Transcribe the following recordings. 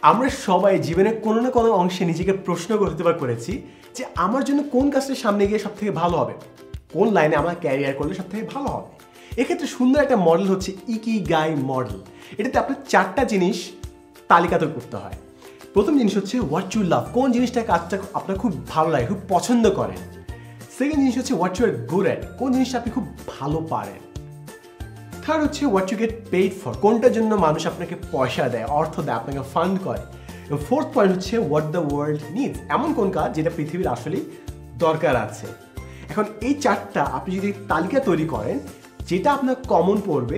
আমরা সবাই জীবনের কোনো না কোনো অংশে নিজেকে প্রশ্ন করতে করেছি যে আমার জন্য কোন কাজটা সামনে গিয়ে সবথেকে ভালো হবে, কোন লাইনে আমার ক্যারিয়ার করলে সবথেকে ভালো হবে। এক্ষেত্রে সুন্দর একটা মডেল হচ্ছে ইকিগাই মডেল। এটাতে আপনার 4টা জিনিস তালিকাতে করতে হয়। প্রথম জিনিস হচ্ছে হোয়াট ইউ লাভ, কোন জিনিসটা কাজটা আপনার খুব ভালো লাগে, খুব পছন্দ করেন। সেকেন্ড জিনিস হচ্ছে what you are good at, কোন জিনিসটা আপনি খুব ভালো পারেন। থার্ড হচ্ছে what you get paid for, কোনটার জন্য মানুষ আপনাকে পয়সা দেয়, অর্থ দেয়, আপনাকে ফান্ড করে। এবং ফোর্থ পয়েন্ট হচ্ছে হোয়াট দ্য ওয়ার্ল্ড নিডস, এমন কোন কাজ যেটা পৃথিবীর আসলেই দরকার আছে। এখন এই 4টা আপনি যদি তালিকা তৈরি করেন, যেটা আপনার কমন পড়বে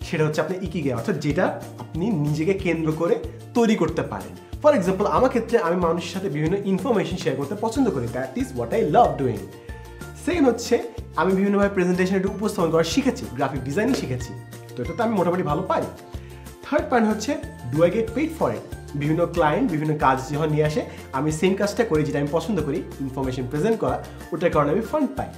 সেটা হচ্ছে আপনার ইকিগাই, অর্থাৎ যেটা আপনি নিজেকে কেন্দ্র করে তৈরি করতে পারেন। ফর এক্সাম্পল, আমার ক্ষেত্রে আমি মানুষের সাথে বিভিন্ন ইনফরমেশন শেয়ার করতে পছন্দ করি, that is what I love doing. Second হচ্ছে আমি বিভিন্নভাবে প্রেজেন্টেশন একটু উপস্থাপন করা শিখেছি, গ্রাফিক ডিজাইনিং শিখেছি, তো এটা তো আমি মোটামুটি ভালো পারি। থার্ড পয়েন্ট হচ্ছে do I get paid for it, বিভিন্ন ক্লায়েন্ট বিভিন্ন কাজ যখন নিয়ে আসে আমি সেম কাজটা করি যেটা আমি পছন্দ করি, ইনফরমেশন প্রেজেন্ট করা, ওটার কারণে আমি ফান্ড পাই।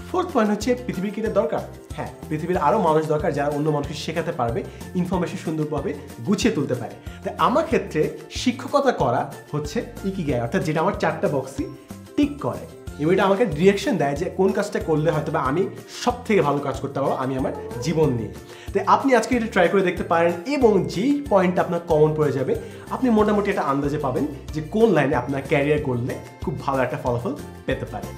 ফোর্থ পয়েন্ট হচ্ছে পৃথিবীর কিটা দরকার, হ্যাঁ পৃথিবীর আরও মানুষ দরকার যারা অন্য মানুষকে শেখাতে পারবে, ইনফরমেশন সুন্দরভাবে গুছিয়ে তুলতে পারে। তাই আমার ক্ষেত্রে শিক্ষকতা করা হচ্ছে ইকিগাই, অর্থাৎ যেটা আমার 4টা বক্সই টিক করে এবং এটা আমাকে ডিরেকশন দেয় যে কোন কাজটা করলে হয়তো বা আমি সব থেকে ভালো কাজ করতে পারবো আমি আমার জীবন নিয়ে। তাই আপনি আজকে এটা ট্রাই করে দেখতে পারেন এবং যেই পয়েন্টটা আপনার কমন পড়ে যাবে আপনি মোটামুটি একটা আন্দাজে পাবেন যে কোন লাইনে আপনার ক্যারিয়ার করলে খুব ভালো একটা ফলাফল পেতে পারেন।